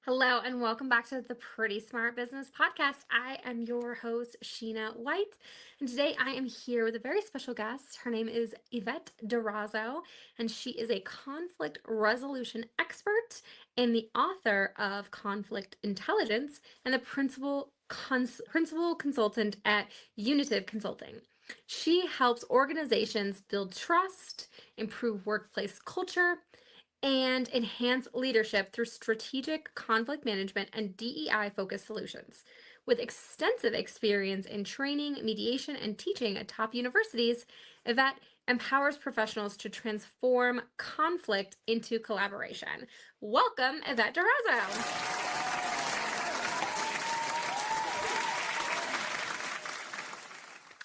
Hello, and welcome back to the Pretty Smart Business Podcast. I am your host, Sheena White, and today I am here with a very special guest. Her name is Yvette Durazo, and she is a conflict resolution expert and the author of Conflict Intelligence and the principal consultant at Unitive Consulting. She helps organizations build trust, improve workplace culture, and enhance leadership through strategic conflict management and DEI focused solutions. With extensive experience in training, mediation, and teaching at top universities, Yvette empowers professionals to transform conflict into collaboration. Welcome, Yvette Durazo.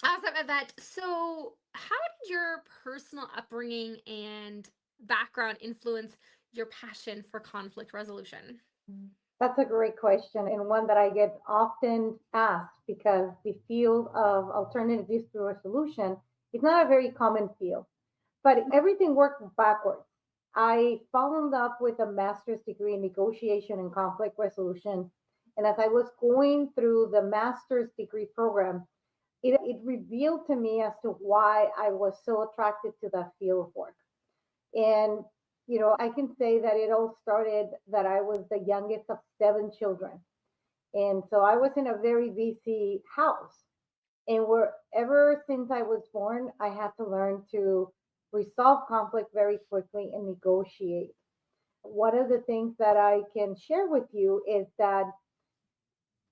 Awesome, Yvette. So, how did your personal upbringing and background influence your passion for conflict resolution? That's a great question and one that I get often asked because the field of alternative dispute resolution is not a very common field, but everything works backwards. I followed up with a master's degree in negotiation and conflict resolution. And as I was going through the master's degree program, it revealed to me as to why I was so attracted to that field of work. And, I can say that it all started that I was the youngest of seven children. And so I was in a very busy house. And wherever since I was born, I had to learn to resolve conflict very quickly and negotiate. One of the things that I can share with you is that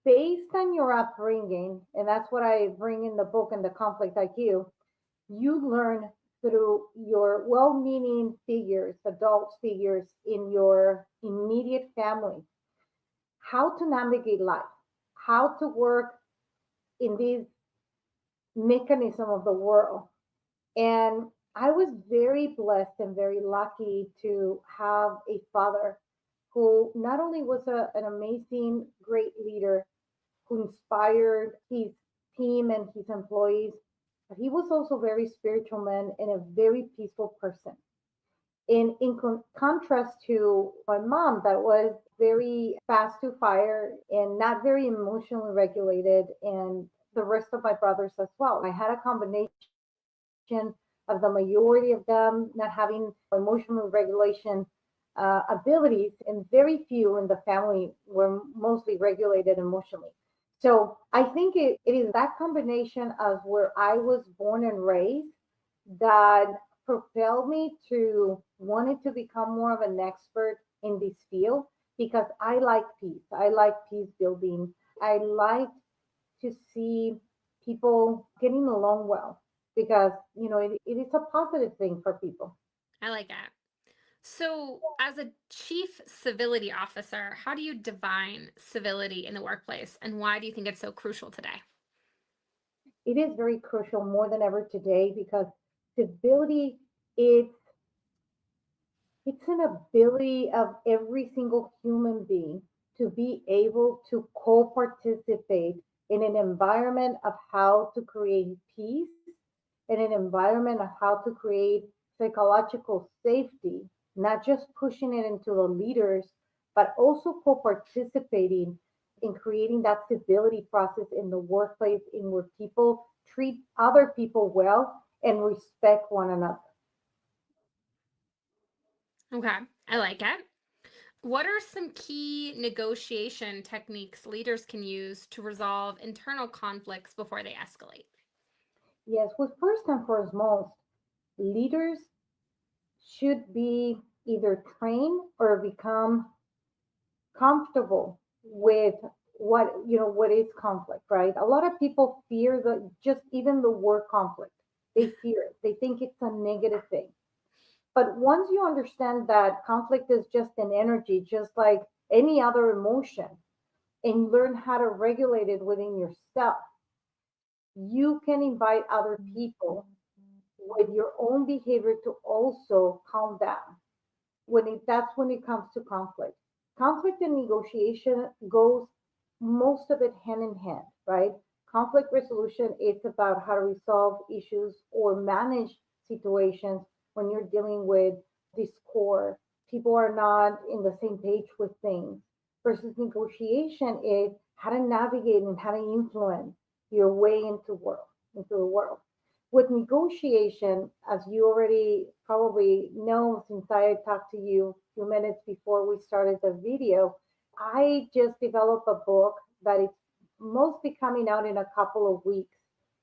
based on your upbringing, and that's what I bring in the book and the conflict IQ, you learn through your well meaning figures, adult figures in your immediate family, how to navigate life, how to work in this mechanism of the world. And I was very blessed and very lucky to have a father who not only was an amazing, great leader who inspired his team and his employees, but he was also a very spiritual man and a very peaceful person. In contrast to my mom, that was very fast to fire and not very emotionally regulated, and the rest of my brothers as well. I had a combination of the majority of them not having emotional regulation abilities, and very few in the family were mostly regulated emotionally. So I think it is that combination of where I was born and raised that propelled me to wanting to become more of an expert in this field because I like peace. I like peace building. I like to see people getting along well because it is a positive thing for people. I like that. So, as a chief civility officer, how do you define civility in the workplace and why do you think it's so crucial today? It is very crucial more than ever today because civility is it's an ability of every single human being to be able to co-participate in an environment of how to create peace, in an environment of how to create psychological safety, not just pushing it into the leaders, but also co-participating in creating that stability process in the workplace in where people treat other people well and respect one another. Okay, I like it. What are some key negotiation techniques leaders can use to resolve internal conflicts before they escalate? Yes, well, first and foremost, leaders should be either trained or become comfortable with what is conflict, right? A lot of people fear the just even the word conflict. They fear it. They think it's a negative thing. But once you understand that conflict is just an energy, just like any other emotion, and learn how to regulate it within yourself, you can invite other people with your own behavior to also calm down that's when it comes to conflict. Conflict and negotiation goes most of it hand in hand, right? Conflict resolution, it's about how to resolve issues or manage situations when you're dealing with discord. People are not in the same page with things. versus negotiation is how to navigate and how to influence your way into the world. With negotiation, as you already probably know, since I talked to you a few minutes before we started the video, I just developed a book that is mostly coming out in a couple of weeks.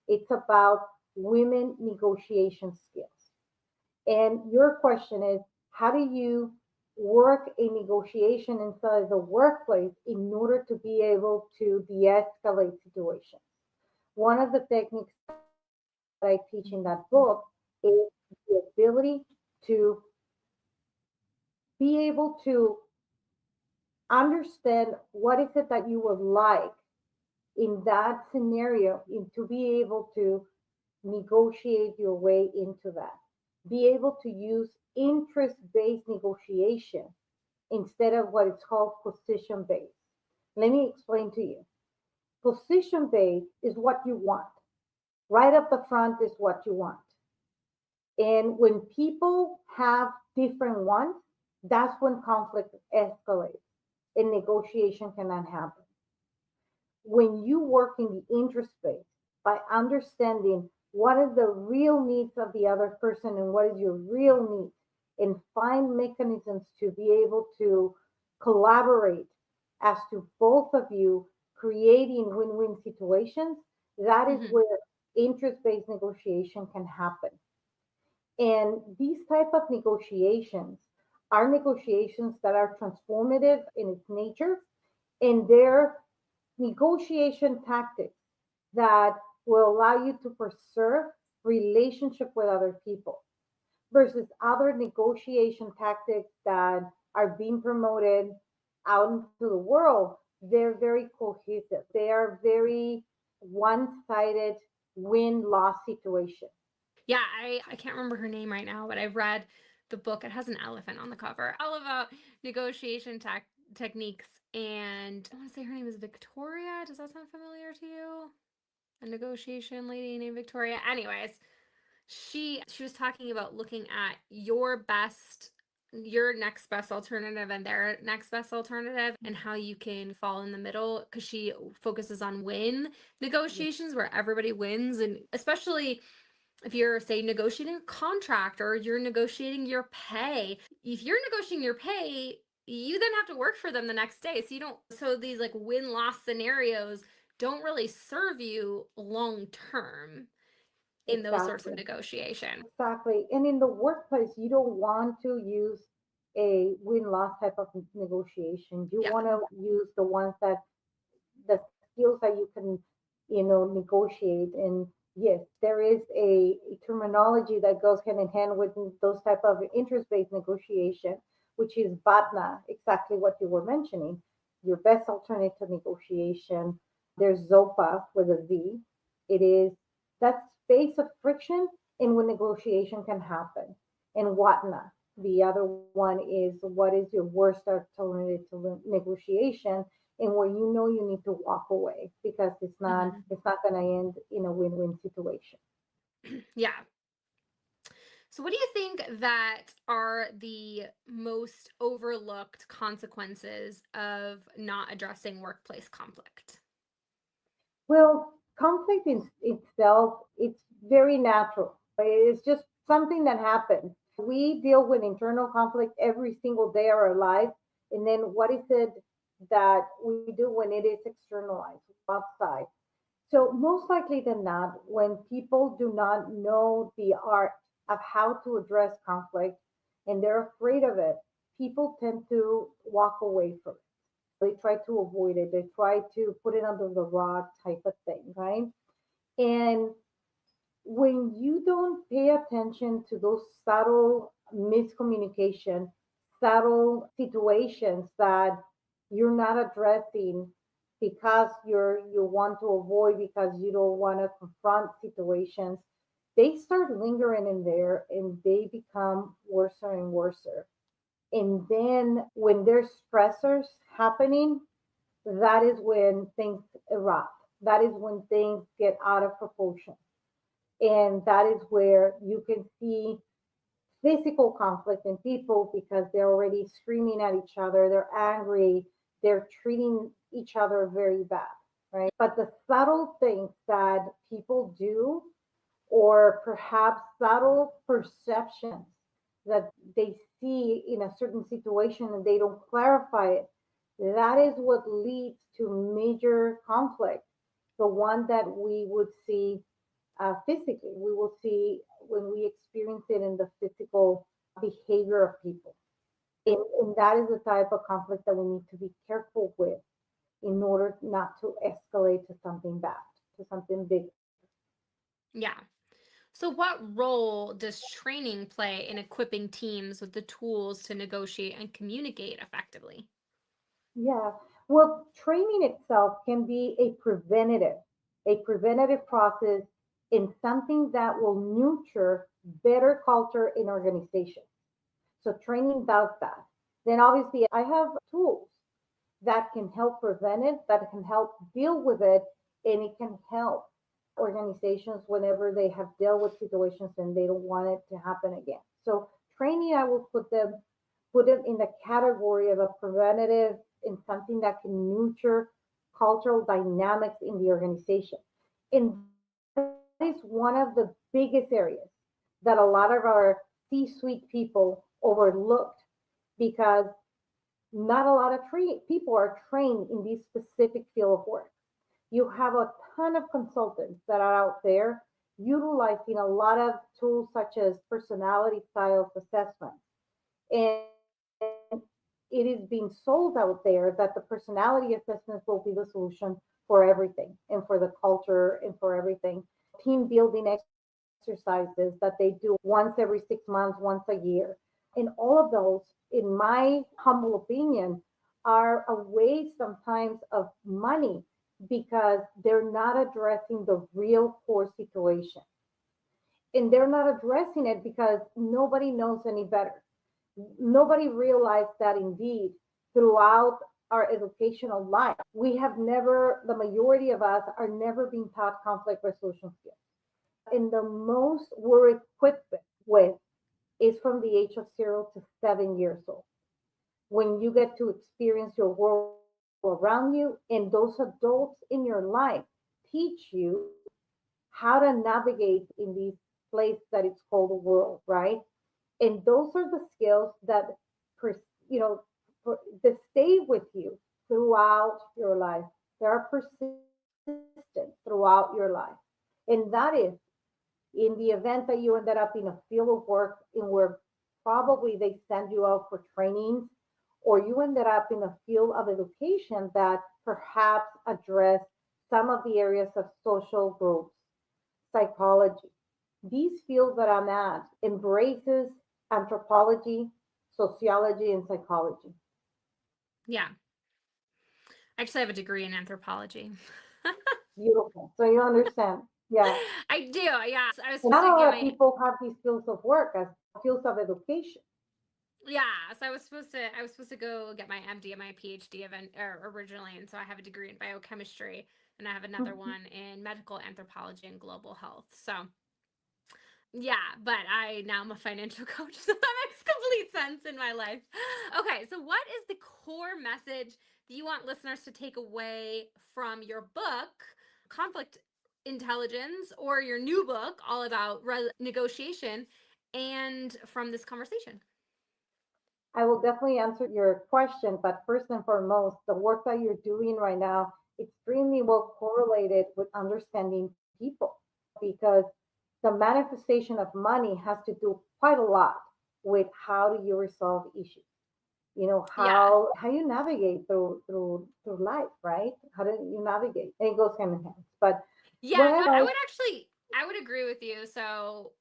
It's about women negotiation skills. And your question is, how do you work a negotiation inside the workplace in order to be able to de-escalate situations? One of the techniques that I teach in that book is the ability to be able to understand what is it that you would like in that scenario and to be able to negotiate your way into that. Be able to use interest based negotiation instead of what is called position based. Let me explain to you. Position based is what you want. Right up the front is what you want. And when people have different wants, that's when conflict escalates and negotiation cannot happen. When you work in the interest space by understanding what are the real needs of the other person and what is your real need, and find mechanisms to be able to collaborate as to both of you creating win-win situations, that is Hmm. where interest-based negotiation can happen. And these type of negotiations are negotiations that are transformative in its nature, and they're negotiation tactics that will allow you to preserve relationship with other people versus other negotiation tactics that are being promoted out into the world. They're very cohesive. They are very one-sided win-loss situation. Yeah, I can't remember her name right now, but I've read the book. It has an elephant on the cover, all about negotiation techniques. And I want to say her name is Victoria. Does that sound familiar to you? A negotiation lady named Victoria. Anyways, she was talking about looking at your next best alternative and their next best alternative and how you can fall in the middle, because she focuses on win negotiations where everybody wins. And especially if you're, say, negotiating a contract or you're negotiating your pay, if you're negotiating your pay, you then have to work for them the next day. So you don't, so these like win loss scenarios don't really serve you long term in those sorts of Exactly. negotiation. Exactly. And in the workplace, you don't want to use a win-loss type of negotiation. You Yeah. want to use the ones that the skills that you can, negotiate. And yes, there is a terminology that goes hand in hand with those type of interest-based negotiation, which is BATNA, exactly what you were mentioning. Your best alternative negotiation. There's ZOPA with a Z. It is that space of friction in when negotiation can happen. And WATNA, the other one is what is your worst alternative to negotiation, and where you know you need to walk away because Hmm. it's not going to end in a win-win situation. Yeah. So, what do you think that are the most overlooked consequences of not addressing workplace conflict? Well, conflict in itself, it's very natural. It's just something that happens. We deal with internal conflict every single day of our life. And then what is it that we do when it is externalized outside? So most likely than not, when people do not know the art of how to address conflict and they're afraid of it, people tend to walk away from it. They try to avoid it. They try to put it under the rug type of thing, right? And when you don't pay attention to those subtle miscommunication, subtle situations that you're not addressing because you want to avoid, because you don't want to confront situations, they start lingering in there and they become worse and worse. And then when there's stressors happening, that is when things erupt. That is when things get out of proportion. And that is where you can see physical conflict in people because they're already screaming at each other, they're angry, they're treating each other very bad, right? But the subtle things that people do, or perhaps subtle perceptions that they see in a certain situation and they don't clarify it, that is what leads to major conflict. The one that we would see physically, we will see when we experience it in the physical behavior of people. And that is the type of conflict that we need to be careful with in order not to escalate to something bad, to something big. Yeah. So, what role does training play in equipping teams with the tools to negotiate and communicate effectively? Yeah. Well, training itself can be a preventative process in something that will nurture better culture in organization. So training does that. Then obviously I have tools that can help prevent it, that can help deal with it, and it can help organizations whenever they have dealt with situations and they don't want it to happen again. So training, I will put it in the category of a preventative and something that can nurture cultural dynamics in the organization. And that is one of the biggest areas that a lot of our C-suite people overlooked because not a lot of people are trained in this specific field of work. You have a ton of consultants that are out there utilizing a lot of tools such as personality styles assessments. And it is being sold out there that the personality assessments will be the solution for everything and for the culture and for everything. Team building exercises that they do once every 6 months, once a year. And all of those, in my humble opinion, are a waste sometimes of money because they're not addressing the real core situation. And they're not addressing it because nobody knows any better. Nobody realized that indeed throughout our educational life, we have never, the majority of us are never being taught conflict resolution skills. And the most we're equipped with is from the age of 0 to 7 years old, when you get to experience your world around you, and those adults in your life teach you how to navigate in this place that it's called the world, right? And those are the skills that, you know, that stay with you throughout your life. They are persistent throughout your life. And that is in the event that you ended up in a field of work in where probably they send you out for trainings, or you ended up in a field of education that perhaps address some of the areas of social groups, psychology. These fields that I'm at embraces anthropology, sociology, and psychology. Yeah. I actually have a degree in anthropology. Beautiful. So you understand. Yeah. I do. Yeah. I was And supposed not to a get lot of my people have these fields of work as fields of education. yeah, so I was supposed to go get my MD and my PhD originally, and so I have a degree in biochemistry, and I have another Mhm. one in medical anthropology and global health. So yeah, but I now I'm a financial coach, so that makes complete sense in my life. Okay, so what is the core message that you want listeners to take away from your book, Conflict Intelligence, or your new book, all about negotiation, and from this conversation? I will definitely answer your question, but first and foremost, the work that you're doing right now extremely well correlated with understanding people, because the manifestation of money has to do quite a lot with how do you resolve issues. You know, Yeah. how you navigate through life, right? How do you navigate? And it goes hand in hand. But Yeah, what I no, I like, would actually I would agree with you. So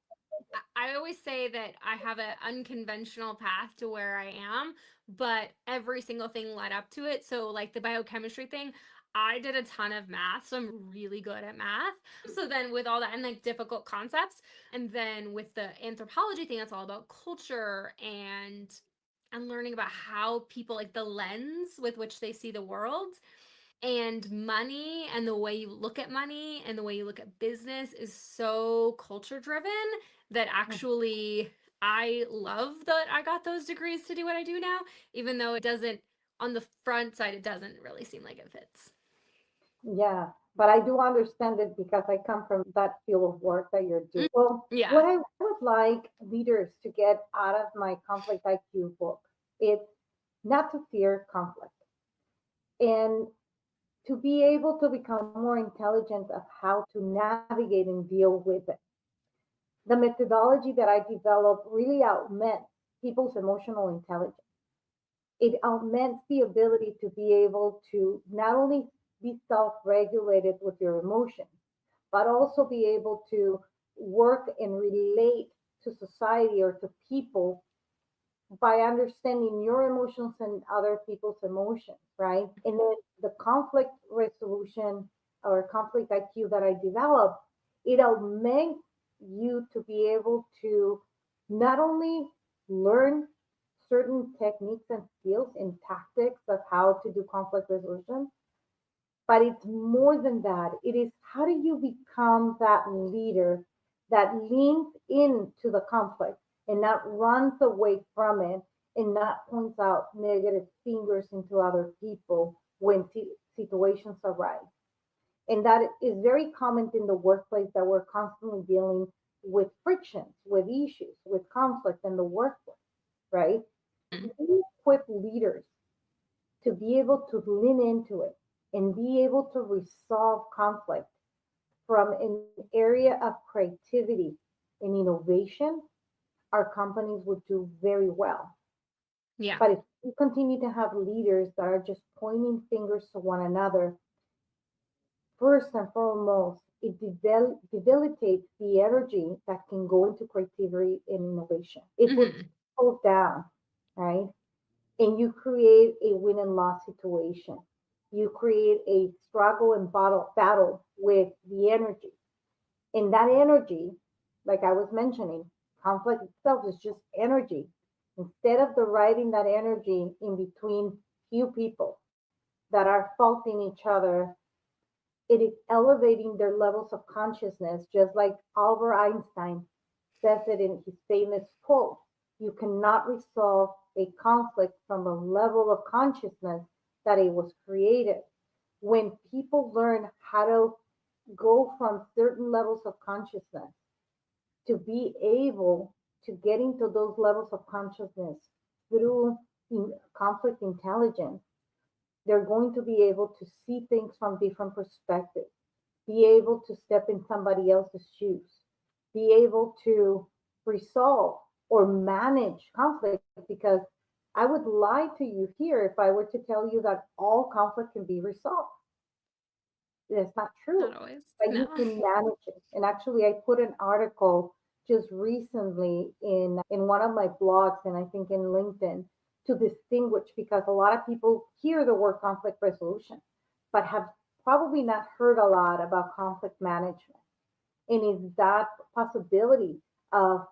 I always say that I have an unconventional path to where I am, but every single thing led up to it. So like the biochemistry thing, I did a ton of math, so I'm really good at math. So then with all that and like difficult concepts, and then with the anthropology thing, that's all about culture and learning about how people like the lens with which they see the world and money and the way you look at money and the way you look at business is so culture driven that actually I love that I got those degrees to do what I do now, even though it doesn't on the front side, it doesn't really seem like it fits. Yeah, but I do understand it because I come from that field of work that you're doing. Mm, Well, yeah. what I would like leaders to get out of my conflict IQ book is not to fear conflict and to be able to become more intelligent of how to navigate and deal with it. The methodology that I developed really augments people's emotional intelligence. It augments the ability to be able to not only be self-regulated with your emotions, but also be able to work and relate to society or to people by understanding your emotions and other people's emotions, right? And then the conflict resolution or conflict IQ that I developed, it augments you to be able to not only learn certain techniques and skills and tactics of how to do conflict resolution, but it's more than that. It is how do you become that leader that leans into the conflict and not runs away from it and not points out negative fingers into other people when situations arise. And that is very common in the workplace that we're constantly dealing with frictions, with issues, with conflict in the workplace, right? Mhm. We equip leaders to be able to lean into it and be able to resolve conflict from an area of creativity and innovation, our companies would do very well. Yeah. But if we continue to have leaders that are just pointing fingers to one another, first and foremost, it debilitates the energy that can go into creativity and innovation. It puts Hmm. people down, right? And you create a win and loss situation. You create a struggle and battle with the energy. And that energy, like I was mentioning, conflict itself is just energy. Instead of dividing that energy in between few people that are faulting each other, it is elevating their levels of consciousness, just like Albert Einstein says it in his famous quote, you cannot resolve a conflict from a level of consciousness that it was created. When people learn how to go from certain levels of consciousness to be able to get into those levels of consciousness through conflict intelligence, they're going to be able to see things from different perspectives, be able to step in somebody else's shoes, be able to resolve or manage conflict because I would lie to you here if I were to tell you that all conflict can be resolved. That's not true, Not always. but you No. can manage it. And actually, I put an article just recently in one of my blogs and I think in LinkedIn to distinguish because a lot of people hear the word conflict resolution, but have probably not heard a lot about conflict management. And is that possibility of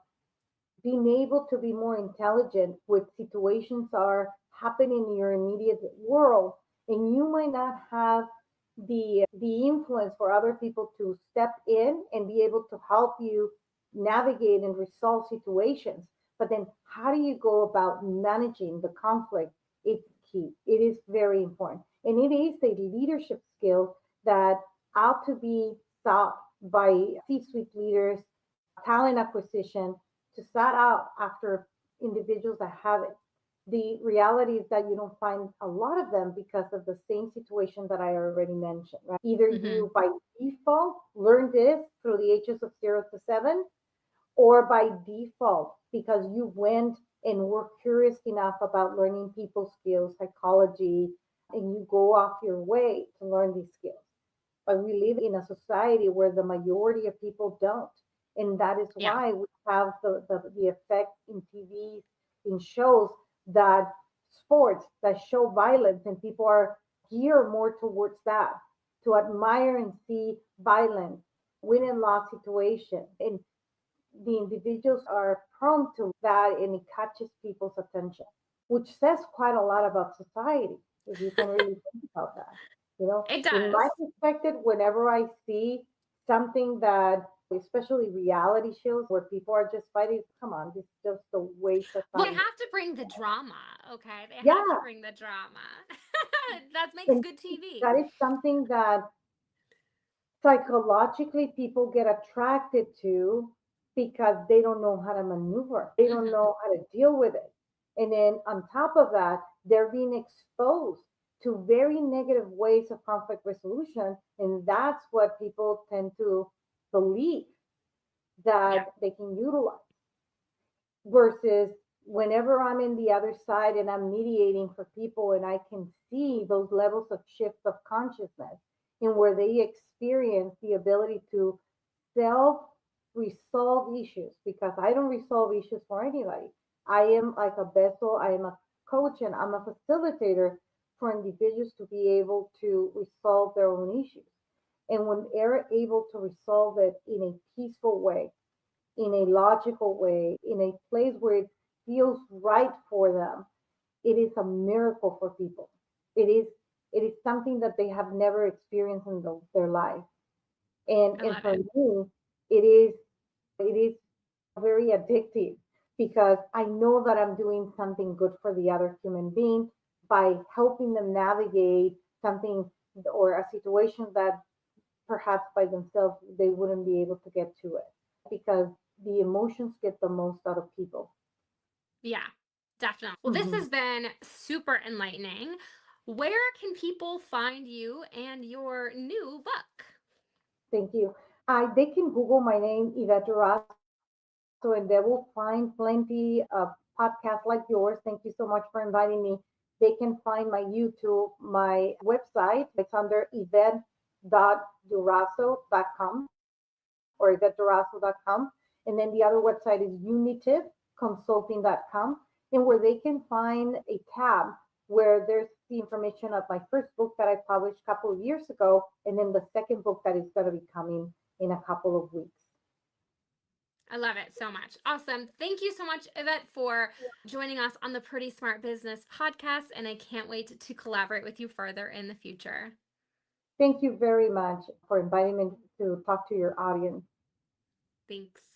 being able to be more intelligent with situations are happening in your immediate world and you might not have the influence for other people to step in and be able to help you navigate and resolve situations, but then how do you go about managing the conflict? It's key. It is very important and it is a leadership skill that ought to be taught by C-suite leaders, talent acquisition, to start out after individuals that have it. The reality is that you don't find a lot of them because of the same situation that I already mentioned, right? Either Hmm. you by default learn this through the ages of 0 to 7, or by default because you went and were curious enough about learning people skills, psychology, and you go off your way to learn these skills. But we live in a society where the majority of people don't. And that is Yeah. why we have the effect in TV, in shows that sports that show violence, and people are geared more towards that to admire and see violence, win and loss situation. And the individuals are prone to that and it catches people's attention, which says quite a lot about society if you can really think about that. You know, It in does. my perspective, whenever I see something that especially reality shows where people are just fighting. Come on, this is just a waste of Well, they time. have to bring the drama, okay? They have to Yeah, bring the drama. That makes and good TV. that is something that psychologically people get attracted to because they don't know how to maneuver. They don't Hmm. know how to deal with it. And then on top of that, they're being exposed to very negative ways of conflict resolution. And that's what people tend to believe Yeah, that they can utilize versus whenever I'm in the other side and I'm mediating for people and I can see those levels of shift of consciousness and where they experience the ability to self resolve issues because I don't resolve issues for anybody. I am like a vessel, I am a coach, and I'm a facilitator for individuals to be able to resolve their own issues. And when they're able to resolve it in a peaceful way, in a logical way, in a place where it feels right for them, it is a miracle for people. It is it is something that they have never experienced in their life. I And love for it. me, it is very addictive because I know that I'm doing something good for the other human being by helping them navigate something or a situation that perhaps by themselves they wouldn't be able to get to it because the emotions get the most out of people. Yeah, definitely. Well, this Mhm. has been super enlightening. Where can people find you and your new book? Thank you. They can Google my name, Yvette Durazo, and they will find plenty of podcasts like yours. Thank you so much for inviting me. They can find my YouTube, my website. It's under yvette.durazo.com or yvetteDurazo.com. And then the other website is unitivconsulting.com, and where they can find a tab where there's the information of my first book that I published a couple of years ago, and then the second book that is going to be coming in a couple of weeks. I love it so much. Awesome. Thank you so much, Yvette, for joining us on the Pretty Smart Business podcast. And I can't wait to collaborate with you further in the future. Thank you very much for inviting me to talk to your audience. Thanks.